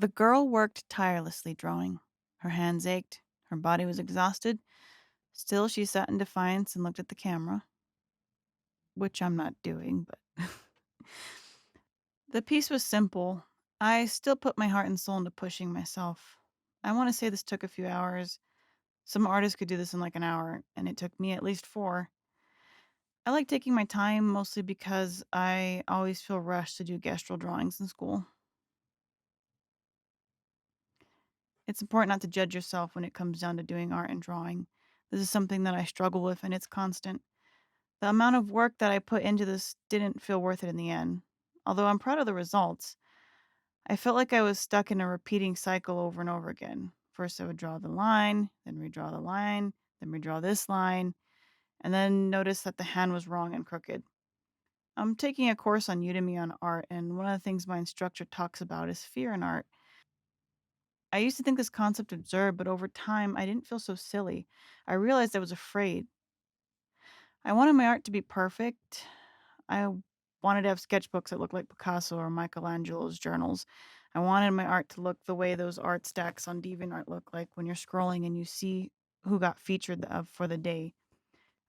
The girl worked tirelessly drawing. Her hands ached, her body was exhausted. Still, she sat in defiance and looked at the camera, which I'm not doing, but the piece was simple. I still put my heart and soul into pushing myself. I want to say this took a few hours. Some artists could do this in like an hour, and it took me at least 4. I like taking my time mostly because I always feel rushed to do gestural drawings in school. It's important not to judge yourself when it comes down to doing art and drawing. This is something that I struggle with, and it's constant. The amount of work that I put into this didn't feel worth it in the end. Although I'm proud of the results, I felt like I was stuck in a repeating cycle over and over again. First, I would draw the line, then redraw the line, then redraw this line, and then notice that the hand was wrong and crooked. I'm taking a course on Udemy on art, and one of the things my instructor talks about is fear in art. I used to think this concept absurd, but over time, I didn't feel so silly. I realized I was afraid. I wanted my art to be perfect. I wanted to have sketchbooks that looked like Picasso or Michelangelo's journals. I wanted my art to look the way those art stacks on DeviantArt look like when you're scrolling and you see who got featured for the day.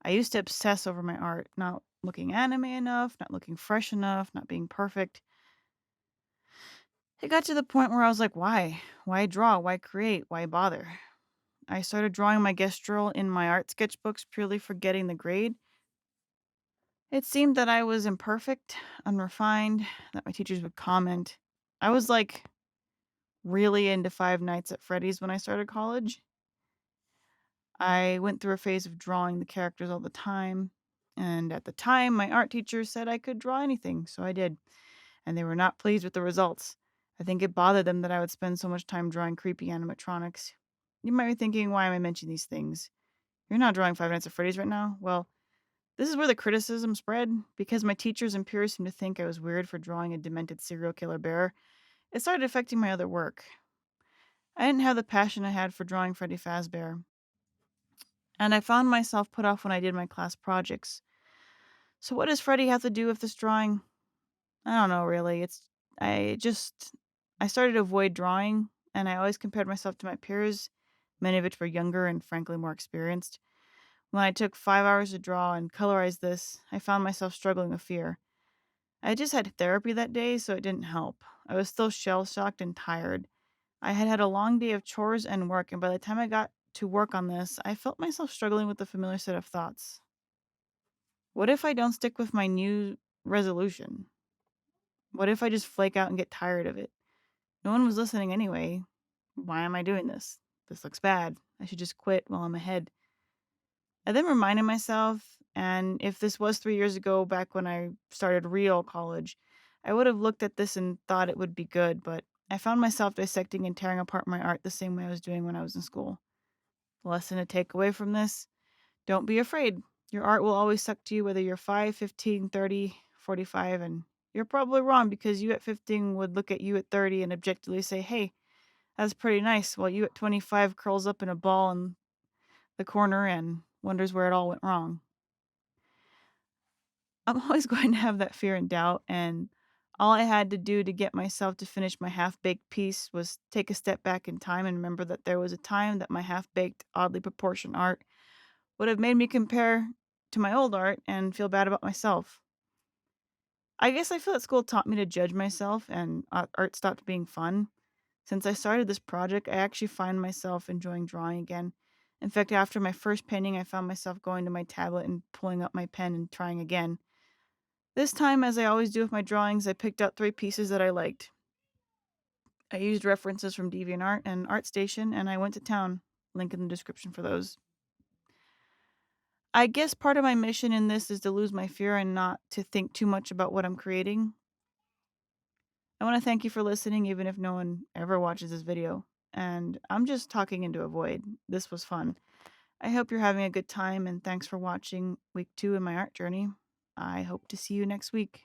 I used to obsess over my art, not looking anime enough, not looking fresh enough, not being perfect. It got to the point where I was like, why? Why draw? Why create? Why bother? I started drawing my gestural in my art sketchbooks purely for getting the grade. It seemed that I was imperfect, unrefined, that my teachers would comment. I was like really into Five Nights at Freddy's when I started college. I went through a phase of drawing the characters all the time. And at the time, my art teacher said I could draw anything, so I did. And they were not pleased with the results. I think it bothered them that I would spend so much time drawing creepy animatronics. You might be thinking, why am I mentioning these things? You're not drawing Five Nights at Freddy's right now? Well, this is where the criticism spread because my teachers and peers seemed to think I was weird for drawing a demented serial killer bear. It started affecting my other work. I didn't have the passion I had for drawing Freddy Fazbear, and I found myself put off when I did my class projects. So what does Freddy have to do with this drawing? I don't know really. I just I started to avoid drawing, and I always compared myself to my peers, many of which were younger and frankly more experienced. When I took 5 hours to draw and colorize this, I found myself struggling with fear. I just had therapy that day, so it didn't help. I was still shell shocked and tired. I had had a long day of chores and work, and by the time I got to work on this, I felt myself struggling with a familiar set of thoughts. What if I don't stick with my new resolution? What if I just flake out and get tired of it? No one was listening anyway. Why am I doing this? This looks bad. I should just quit while I'm ahead. I then reminded myself, and if this was 3 years ago, back when I started real college, I would have looked at this and thought it would be good, but I found myself dissecting and tearing apart my art the same way I was doing when I was in school. The lesson to take away from this: don't be afraid. Your art will always suck to you whether you're 5, 15, 30, 45, and you're probably wrong because you at 15 would look at you at 30 and objectively say, hey, that's pretty nice, while you at 25 curls up in a ball in the corner and wonders where it all went wrong. I'm always going to have that fear and doubt, and all I had to do to get myself to finish my half-baked piece was take a step back in time and remember that there was a time that my half-baked, oddly proportioned art would have made me compare to my old art and feel bad about myself. I guess I feel that school taught me to judge myself and art stopped being fun. Since I started this project, I actually find myself enjoying drawing again. In fact, after my first painting, I found myself going to my tablet and pulling up my pen and trying again. This time, as I always do with my drawings, I picked out 3 pieces that I liked. I used references from DeviantArt and ArtStation, and I went to town. Link in the description for those. I guess part of my mission in this is to lose my fear and not to think too much about what I'm creating. I want to thank you for listening, even if no one ever watches this video. And I'm just talking into a void. This was fun. I hope you're having a good time, and thanks for watching week 2 in my art journey. I hope to see you next week.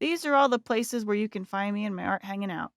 These are all the places where you can find me and my art hanging out.